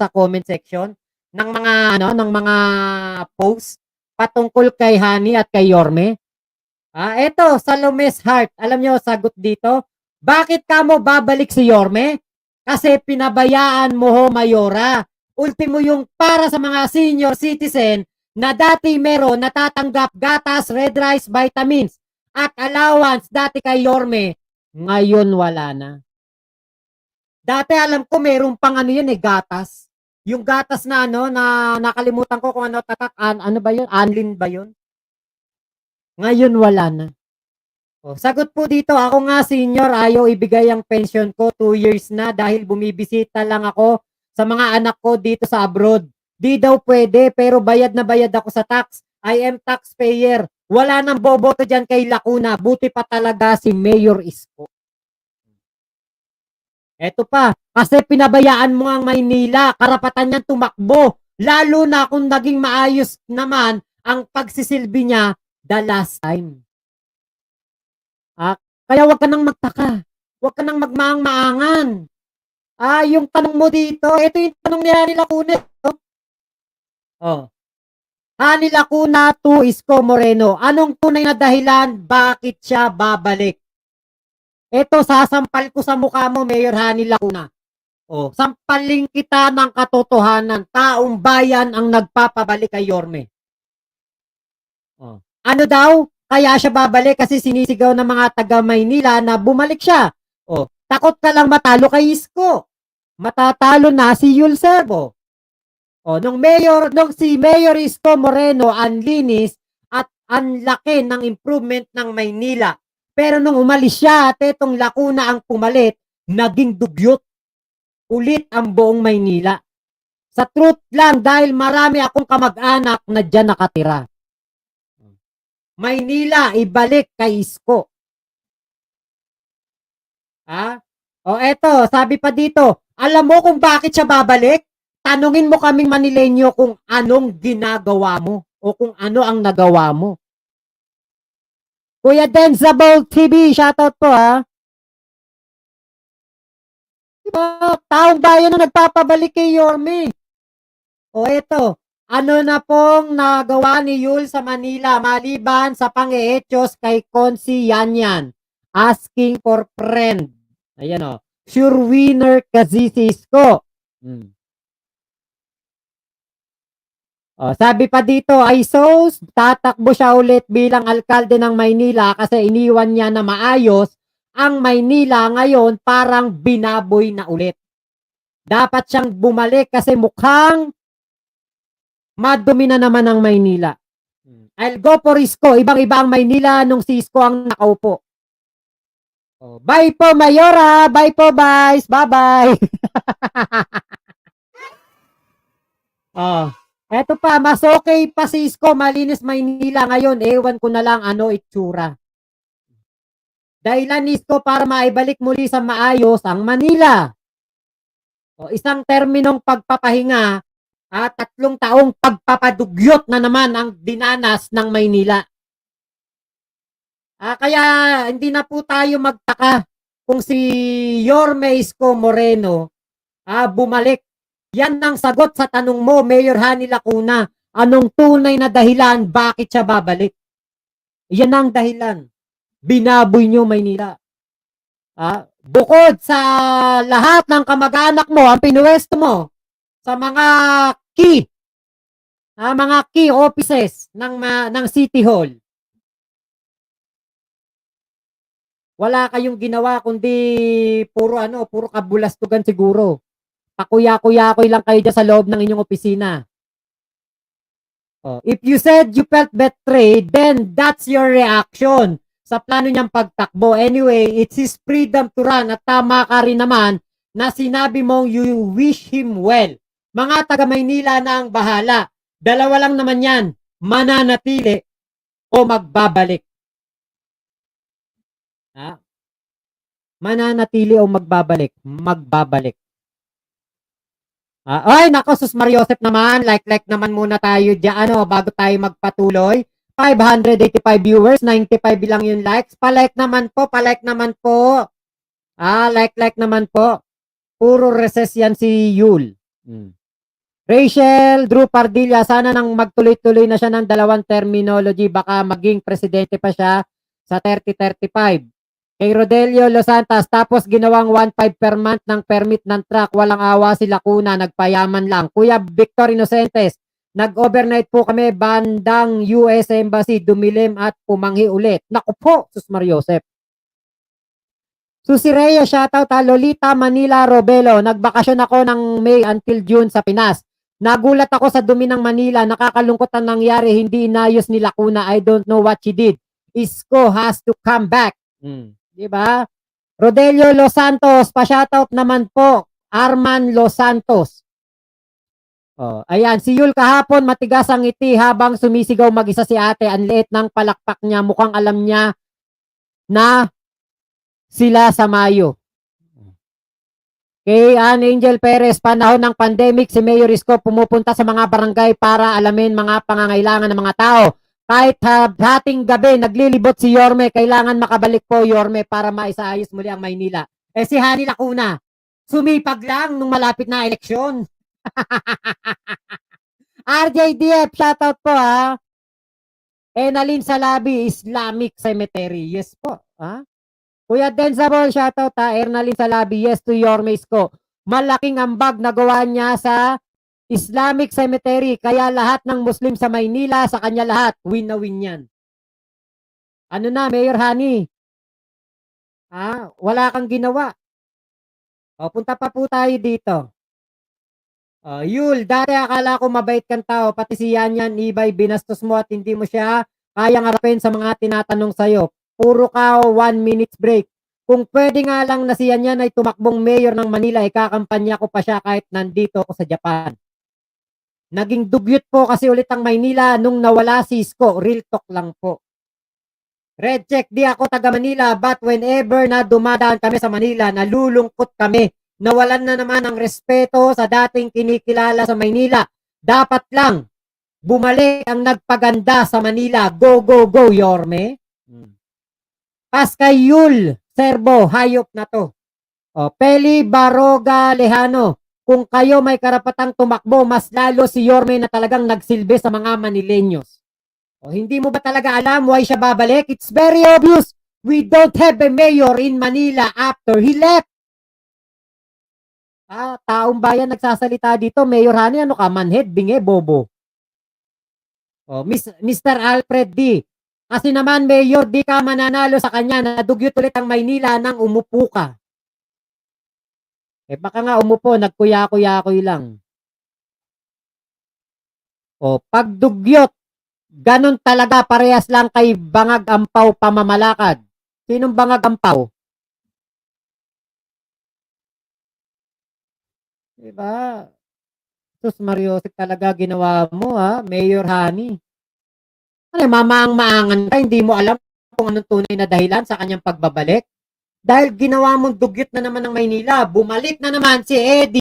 sa comment section ng mga ng mga posts patungkol kay Hani at kay Yorme? Eto, Salome's Heart. Alam nyo, sagot dito. Bakit ka mo babalik si Yorme? Kasi pinabayaan mo ho, Mayora. Ultimo yung para sa mga senior citizen na dati meron natatanggap gatas, red rice, vitamins at allowance dati kay Yorme. Ngayon wala na. Dati alam ko meron pang yun gatas. Yung gatas na na nakalimutan ko kung ano ba yun? Anlin ba yun? Ngayon wala na. Sagot po dito, ako nga senior, ayaw ibigay ang pension ko, 2 years na dahil bumibisita lang ako sa mga anak ko dito sa abroad. Di daw pwede, pero bayad na bayad ako sa tax. I am taxpayer. Wala nang boboto dyan kay Lacuna. Buti pa talaga si Mayor Isko. Eto pa, kasi pinabayaan mo ang Maynila, karapatan niyang tumakbo. Lalo na kung naging maayos naman ang pagsisilbi niya the last time. Kaya wag ka nang magtaka. Wag ka nang magmaang-maangan. Yung tanong mo dito, ito yung tanong ni Hani Lacuna. Hani Lacuna to Isko Moreno. Anong tunay na dahilan bakit siya babalik? Ito, sasampal ko sa mukha mo, Mayor Hani Lacuna. Sampaling kita ng katotohanan. Taong bayan ang nagpapabalik kay Yorme. Ano daw? Kaya siya babalik kasi sinisigaw ng mga taga Maynila na bumalik siya. Takot ka lang matalo kay Isko. Matatalo na si Yul Servo. Nung si Mayor Isko Moreno ang linis at ang laki ng improvement ng Maynila. Pero nung umalis siya at itong Lacuna ang pumalit, naging dugyot ulit ang buong Maynila. Sa truth lang, dahil marami akong kamag-anak na dyan nakatira. Maynila, ibalik kay Isko. Eto, sabi pa dito, alam mo kung bakit siya babalik? Tanungin mo kaming Manileño kung anong ginagawa mo o kung ano ang nagawa mo. Kuya Denzable TV, shoutout po Diba, taong bayan na nagpapabalik kay Yorme. Eto, ano na pong nagawa ni Yul sa Manila maliban sa pang-eetyos kay Consi Yanyan? Asking for friend. Ayan Sure winner kasi si Isko. Sabi pa dito, ay tatakbo siya ulit bilang alkalde ng Maynila kasi iniwan niya na maayos ang Maynila ngayon parang binaboy na ulit. Dapat siyang bumalik kasi mukhang madumi na naman ang Maynila. I'll go for Isko. Ibang-iba ang Maynila nung si Isko ang nakaupo. Bye po, Mayora. Bye po, guys. Bye-bye. Eto pa, mas okay pa si Isko. Malinis Maynila ngayon. Ewan ko na lang ano itsura. Dahilan ni Isko para maibalik muli sa maayos ang Manila. Isang terminong pagpapahinga at 3 taong pagpapadugyot na naman ang dinanas ng Maynila. Kaya hindi na po tayo magtaka kung si Yorme Isko Moreno bumalik. Yan ang sagot sa tanong mo, Mayor Hani Lacuna. Anong tunay na dahilan bakit siya babalik? Yan ang dahilan. Binaboy nyo Maynila. Bukod sa lahat ng kamag-anak mo, ang pinuwesto mo sa mga key offices ng City Hall. Wala kayong ginawa kundi puro kabulastugan siguro. Pakuya-kuya-kuy lang kayo dyan sa loob ng inyong opisina. If you said you felt betrayed, then that's your reaction sa plano niyang pagtakbo. Anyway, it's his freedom to run at tama ka rin naman na sinabi mong you wish him well. Mga taga Maynila na ang bahala. Dalawa lang naman yan, mananatili o magbabalik. Mananatili o magbabalik? Magbabalik. Ay, nako, Sus Mariosep naman. Like naman muna tayo dyan, bago tayo magpatuloy. 585 viewers, 95 lang yung likes. Palike naman po. Like naman po. Puro recess yan si Yul. Rachel Drew Pardilla, sana nang magtuloy-tuloy na siya ng dalawang terminology, baka maging presidente pa siya sa 3035. Kay Rodelio Los Santos, tapos ginawang 1.5 per month ng permit ng truck, walang awa si Lacuna, nagpayaman lang. Kuya Victor Inocentes, nag-overnight po kami bandang US Embassy, dumilim at pumanghi ulit. Naku po, Sus Mariosep. Susi Rhea, shoutout ha. Lolita Manila Robelo, nagbakasyon ako ng May until June sa Pinas. Nagulat ako sa dumi ng Manila, nakakalungkot ang nangyari, hindi inayos ni Lacuna. I don't know what she did. Isko has to come back. Diba? Rodelio Los Santos, pa-shoutout naman po. Arman Los Santos. Oh, ayan, si Yul kahapon matigas ang ngiti habang sumisigaw mag-isa si ate. Ang liit ng palakpak niya, mukhang alam niya na sila sa Mayo. Kay Ann Angel Perez, panahon ng pandemic, si Mayor Isko pumupunta sa mga barangay para alamin mga pangangailangan ng mga tao. Kahit hating gabi, naglilibot si Yorme, kailangan makabalik po Yorme para maisaayos muli ang Maynila. Eh si Hani Lacuna, sumipag lang nung malapit na eleksyon. RJDF, shoutout po ha. Enalyn Salabi, Islamic Cemetery. Yes po. Ha? Kuya Denzabol, shoutout ha. Ernalyn Salabi, yes to Yorme Isko. Malaking ambag na gawa niya sa Islamic Cemetery. Kaya lahat ng Muslim sa Maynila, sa kanya lahat, win na win yan. Ano na, Mayor Hani? Wala kang ginawa. O, punta pa po tayo dito. Yul, dati akala ko mabait kang tao, pati si Yan Ibay, binastos mo at hindi mo siya kayang harapin sa mga tinatanong sa'yo. Puro ka 1 minutes break. Kung pwede nga lang na si Yan ay tumakbong mayor ng Manila, ikakampanya ko pa siya kahit nandito ako sa Japan. Naging dugyot po kasi ulit ang Maynila nung nawala si Isko. Real talk lang po. Red check, di ako taga Manila, but whenever na dumadaan kami sa Manila, nalulungkot kami. Nawalan na naman ang respeto sa dating kinikilala sa Maynila. Dapat lang bumalik ang nagpaganda sa Manila. Go, go, go, Yorme. Paskay Yul, Serbo, hayop na to. Peli Baroga Lejano, kung kayo may karapatang tumakbo, mas lalo si Yorme na talagang nagsilbi sa mga Manilenyos. Hindi mo ba talaga alam why siya babalik? It's very obvious. We don't have a mayor in Manila after he left. Taong bayan nagsasalita dito. Mayor Hani, ano ka? Manhead, binge, bobo. Mr. Alfred D. Kasi naman, Mayor, di ka mananalo sa kanya. Nadugyot ulit ang Maynila nang umupo ka. Baka nga umupo, nagkuya-kuya-kuy lang. Pagdugyot, ganon talaga, parehas lang kay Bangag Ampaw pamamalakad. Sinong Bangag Ampaw? Diba? Sus Mariosip talaga ginawa mo ha, Mayor Hani. Mamaang-maangan ka, hindi mo alam kung anong tunay na dahilan sa kanyang pagbabalik. Dahil ginawa mong dugyot na naman ng Maynila, bumalik na naman si Eddie